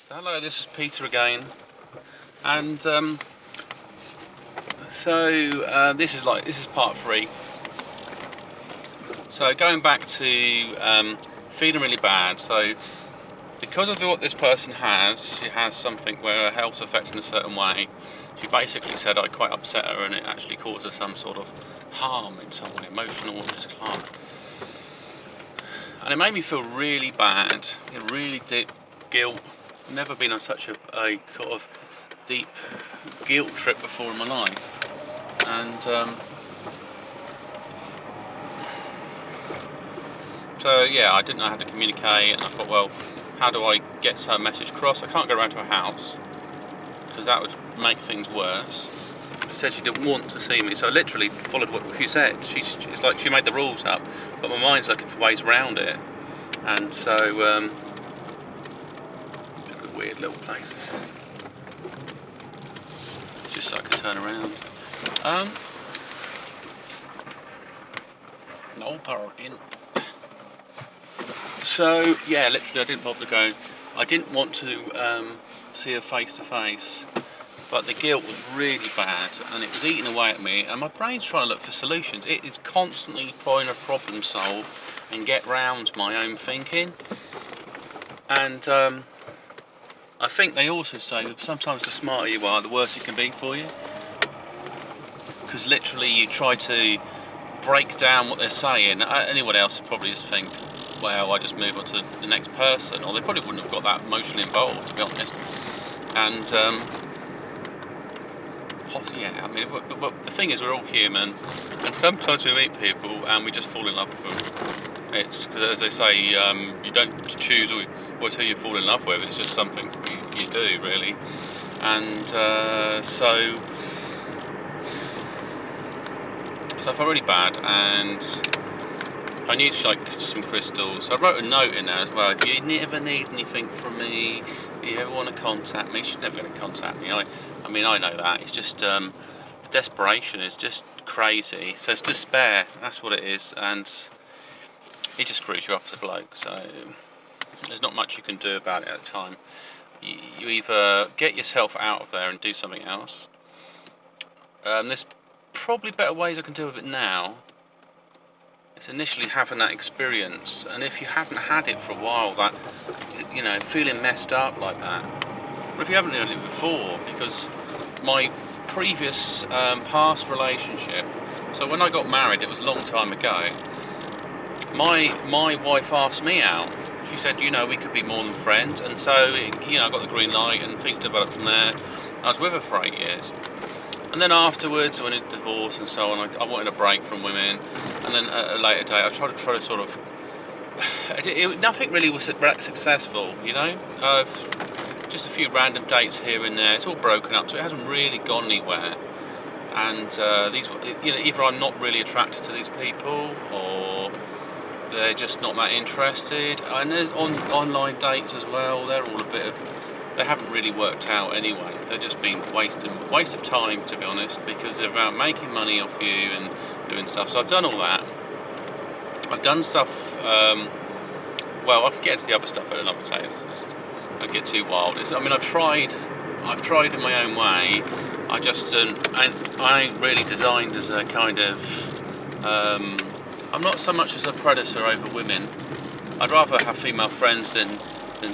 So hello, this is Peter again, and this is part 3. So going back to feeling really bad. So because of what this person has, she has something where her health's affected in a certain way. She basically said I quite upset her, and it actually caused her some sort of harm in some way, emotional discomfort. And it made me feel really bad, really deep guilt. I've never been on such a sort of deep guilt trip before in my life. And so yeah, I didn't know how to communicate, and I thought, well, how do I get her message across? I can't go around to her house because that would make things worse. She said she didn't want to see me, so I literally followed what she said. It's like she made the rules up, but my mind's looking for ways around it. And so weird little places, just so I can turn around. No parking. So yeah, literally I didn't bother going. I didn't want to see her face to face, but the guilt was really bad, and it was eating away at me, and my brain's trying to look for solutions. It is constantly trying to problem solve and get round my own thinking. And I think they also say that sometimes the smarter you are, the worse it can be for you. Because literally you try to break down what they're saying. Anyone else would probably just think, well, I just move on to the next person. Or they probably wouldn't have got that emotionally involved, to be honest. And yeah, I mean, but the thing is, we're all human. And sometimes we meet people and we just fall in love with them. It's because, as they say, you don't choose always who you fall in love with. It's just something you do, really. And so I felt really bad, and I needed like some crystals. So I wrote a note in there as well. If you ever need anything from me, if you ever want to contact me, she's never going to contact me. I mean, I know that. It's just the desperation is just crazy. So it's despair. That's what it is, and it just screws you up as a bloke. So there's not much you can do about it at the time. You either get yourself out of there and do something else. There's probably better ways I can deal with it now. It's initially having that experience, and if you haven't had it for a while, that, you know, feeling messed up like that, or if you haven't done it before, because my previous past relationship, so when I got married, it was a long time ago, my wife asked me out. She said, you know, we could be more than friends, and so, you know, I got the green light, and things developed from there. I was with her for 8 years. And then afterwards, when it divorced and so on, I wanted a break from women. And then at a later date, I tried to sort of... nothing really was successful, you know? Just a few random dates here and there. It's all broken up, so it hasn't really gone anywhere. And these, you know, either I'm not really attracted to these people, or they're just not that interested. And there's online dates as well. They're all a bit of... They haven't really worked out anyway. They've just been waste of time, to be honest, because they're about making money off you and doing stuff. So I've done all that. I've done stuff. Well, I could get into the other stuff at another time. I get too wild. I mean, I've tried in my own way. I just I ain't really designed as a kind of. I'm not so much as a predator over women. I'd rather have female friends than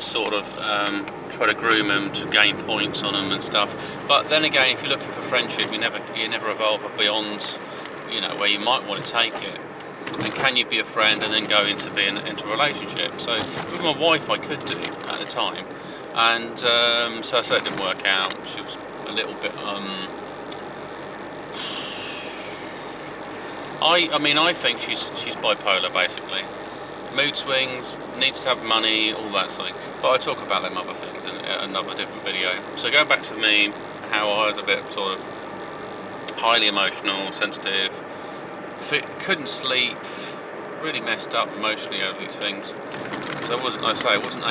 sort of try to groom them to gain points on them and stuff. But then again, if you're looking for friendship, you never evolve beyond, you know, where you might want to take it. And can you be a friend and then go into a relationship? So with my wife, I could do at the time, and so it didn't work out. She was a little bit. I mean, I think she's bipolar, basically. Mood swings, needs to have money, all that sort of thing. But I talk about them other things in another different video. So going back to me, how I was a bit sort of highly emotional, sensitive, couldn't sleep, really messed up emotionally over these things. Because I wasn't able to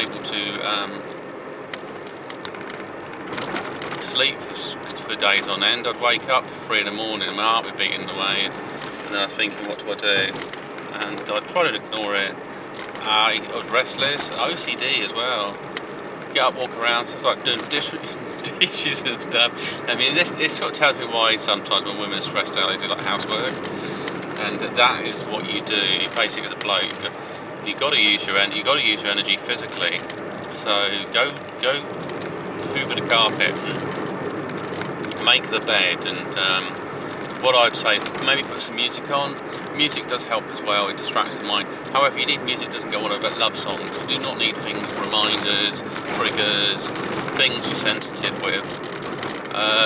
sleep for days on end. I'd wake up at 3 in the morning and my heart would be beating away, and then I was thinking, what do I do? And I'd try to ignore it. I was restless, OCD as well. get up, walk around. So it's like doing dishes and stuff. I mean, this sort of tells me why sometimes when women are stressed out, they do like housework, and that is what you do. Basically, as a bloke, you've got to use your energy physically. So go hoover the carpet, and make the bed, and what I'd say, maybe put some music on. Music does help as well, it distracts the mind. However, you need music that doesn't go on about love songs. You do not need things, reminders, triggers, things you're sensitive with,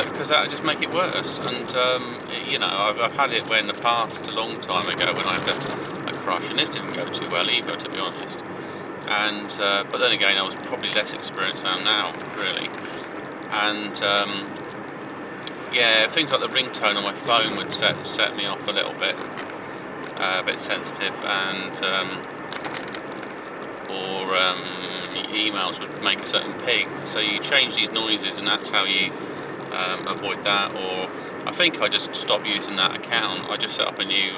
because that would just make it worse. And, I've had it in the past, a long time ago, when I had a crush, and this didn't go too well either, to be honest. And, but then again, I was probably less experienced than I am now, really. And, yeah, things like the ringtone on my phone would set me off a little bit, a bit sensitive, and emails would make a certain ping. So you change these noises, and that's how you avoid that. Or I think I just stopped using that account. I just set up a new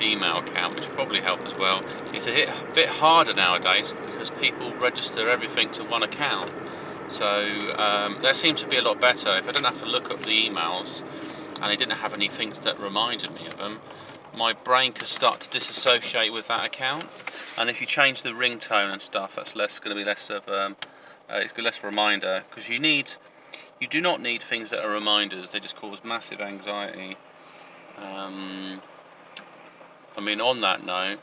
email account, which probably helped as well. It's a bit harder nowadays because people register everything to one account. So that seems to be a lot better. If I don't have to look up the emails and I didn't have any things that reminded me of them, my brain could start to disassociate with that account. And if you change the ringtone and stuff, that's going to be less of it's less reminder, because you do not need things that are reminders. They just cause massive anxiety. I mean, on that note,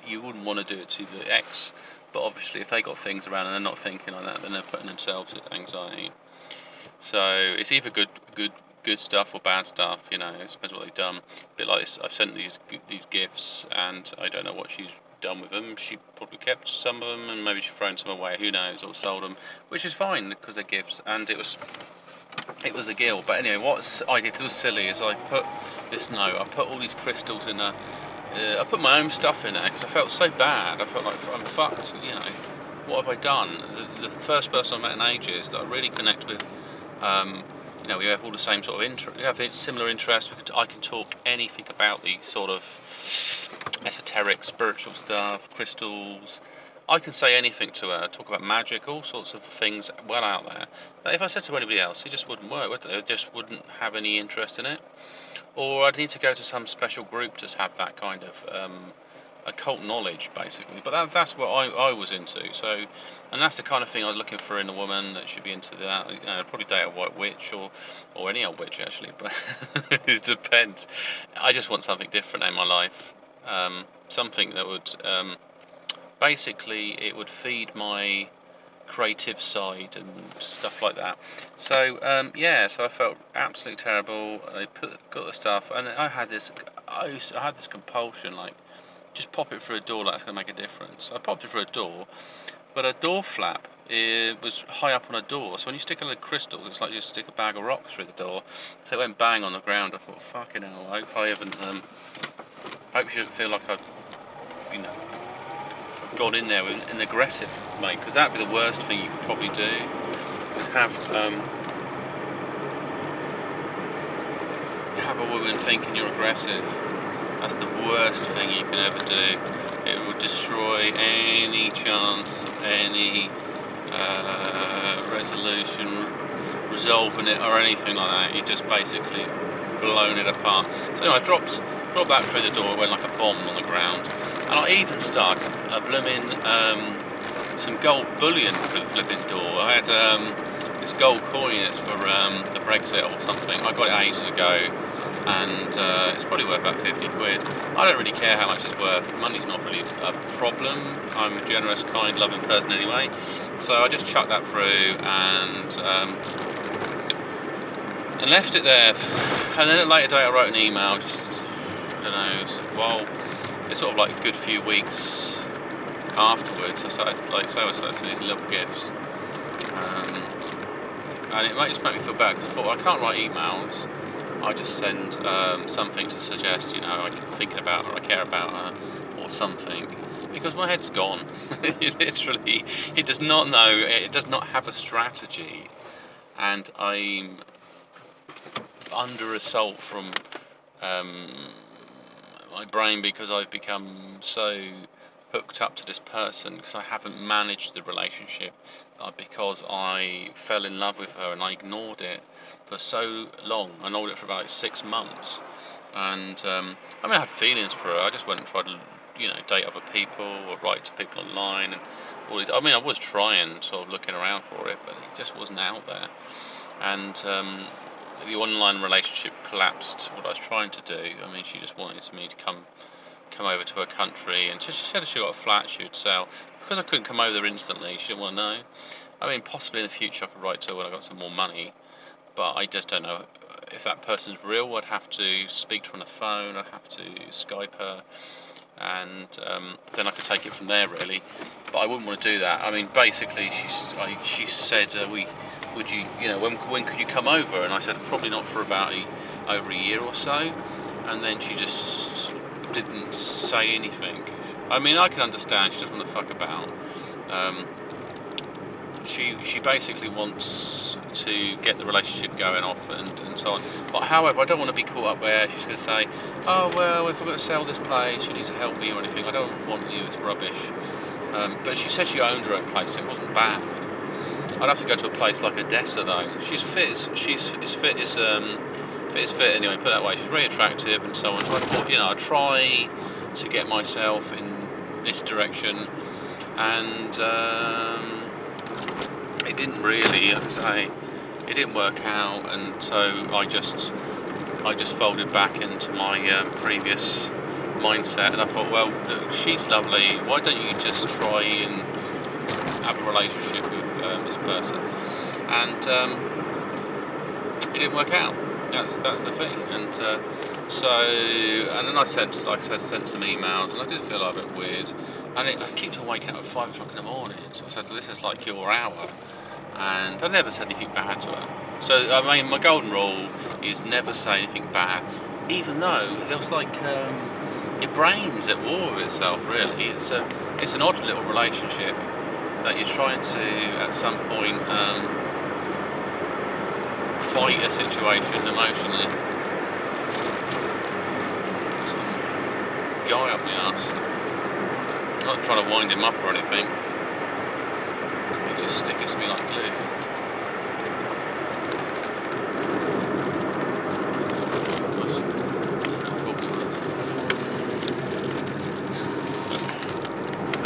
you wouldn't want to do it to the ex. But obviously, if they got things around and they're not thinking like that, then they're putting themselves at anxiety. So it's either good stuff or bad stuff. It depends what they've done. A bit like this, I've sent these gifts, and I don't know what she's done with them. She probably kept some of them, and maybe she's thrown some away. Who knows? Or sold them, which is fine because they're gifts, and it was a gill. But anyway, what I did was silly. Is I put this note. I put all these crystals in a. I put my own stuff in there because I felt so bad. I felt like I'm fucked. What have I done? The first person I met in ages that I really connect with. We have all the same sort of interest. We have similar interests. I can talk anything about the sort of esoteric, spiritual stuff, crystals. I can say anything to her. Talk about magic, all sorts of things well out there. But if I said to anybody else, it just wouldn't work, would they? They just wouldn't have any interest in it. Or I'd need to go to some special group to have that kind of occult knowledge, basically. But that's what I was into. So, and that's the kind of thing I was looking for in a woman that should be into that. Probably date a white witch or any old witch, actually. But it depends. I just want something different in my life. Something that would basically it would feed my creative side and stuff like that. So so I felt absolutely terrible. I got the stuff, and I had this compulsion, like just pop it through a door, like that's going to make a difference. I popped it through a door, but a door flap was high up on a door, so when you stick a little crystals, it's like you just stick a bag of rocks through the door. So it went bang on the ground. I thought, fucking hell, I hope I haven't hope you shouldn't feel like I've gone in there with an aggressive mate, because that'd be the worst thing you could probably do. Have a woman thinking you're aggressive. That's the worst thing you can ever do. It will destroy any chance of any resolution, resolving it, or anything like that. You just basically blown it apart. So anyway, I dropped that through the door. It went like a bomb on the ground. And I even stuck a blooming some gold bullion through the flipping door. I had this gold coin. It's for the Brexit or something. I got it ages ago, and it's probably worth about 50 quid. I don't really care how much it's worth. Money's not really a problem. I'm a generous, kind, loving person anyway. So I just chucked that through and left it there. And then at a later date I wrote an email, just, I don't know, it's sort of like a good few weeks afterwards, I started sending these little gifts. And it just made me feel bad, because I thought, well, I can't write emails. I just send something to suggest, I'm thinking about her, I care about her, or something. Because my head's gone. Literally, it does not have a strategy. And I'm under assault from my brain, because I've become so hooked up to this person because I haven't managed the relationship because I fell in love with her and I ignored it for so long. I ignored it for about 6 months, and I had feelings for her. I just went and tried to, date other people or write to people online and all these. I was trying, sort of looking around for it, but it just wasn't out there. And the online relationship collapsed. What I was trying to do. She just wanted me to come over to her country, and she said she got a flat she would sell. Because I couldn't come over there instantly, she didn't want to know. Possibly in the future I could write to her when I got some more money, but I just don't know if that person's real. I'd have to speak to her on the phone, I'd have to Skype her, and then I could take it from there really. But I wouldn't want to do that. Basically she said, would you, when could you come over? And I said probably not for about over a year or so, and then she just didn't say anything. I can understand she doesn't want to fuck about. She basically wants to get the relationship going off and so on. But however, I don't want to be caught up where she's going to say, oh well, if I'm going to sell this place, you need to help me or anything. I don't want any of this rubbish. But she said she owned her own place, so it wasn't bad. I'd have to go to a place like Odessa though. She's fit anyway, put it that way. She's very attractive and so on. So I thought, I'd try to get myself in this direction, and it didn't really, like I say, it didn't work out, and so I just folded back into my previous mindset, and I thought, well, look, she's lovely. Why don't you just try and have a relationship with this person? And it didn't work out. That's the thing, and and then I sent some emails, and I did feel a bit weird, and I kept on waking up at 5 o'clock in the morning. So I said, this is like your hour, and I never said anything bad to her. So my golden rule is never say anything bad, even though there was like your brain's at war with itself. Really, it's an odd little relationship that you're trying to at some point. Fight a situation emotionally. Some guy up my arse. I'm not trying to wind him up or anything. He's just sticking to me like glue.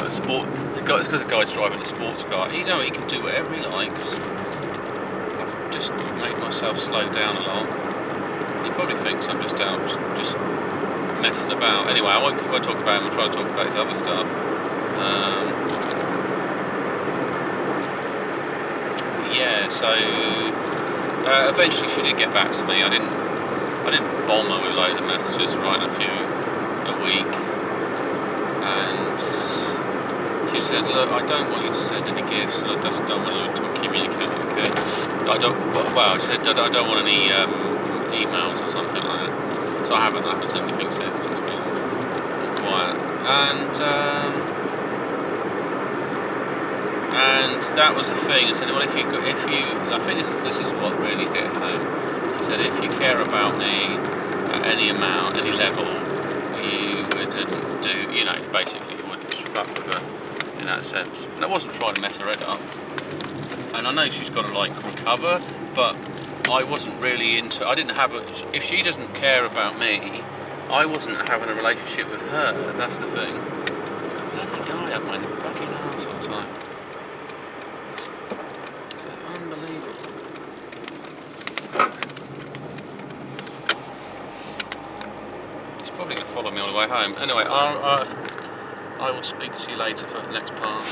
It's because a guy's driving a sports car. He can do whatever he likes. Just make myself slow down a lot. He probably thinks I'm just out, just messing about. Anyway, I won't talk about him. I'll try to talk about his other stuff. So eventually she did get back to me. I didn't bomb her with loads of messages, writing a few a week, and she said, look, I don't want you to send any gifts, and I just don't want you to communicate, okay? She said, I don't want any emails or something like that. So I haven't done anything since. It's been all quiet. And that was the thing. I said, well, if you, I think this is what really hit home. She said, if you care about me at any amount, any level, you wouldn't do, basically you wouldn't fuck with her in that sense. And I wasn't trying to mess her head up. And I know she's got to recover, but I wasn't really I didn't have if she doesn't care about me, I wasn't having a relationship with her. That's the thing. That guy up my fucking arse all the time. It's unbelievable. She's probably going to follow me all the way home. Anyway, I will speak to you later for the next part.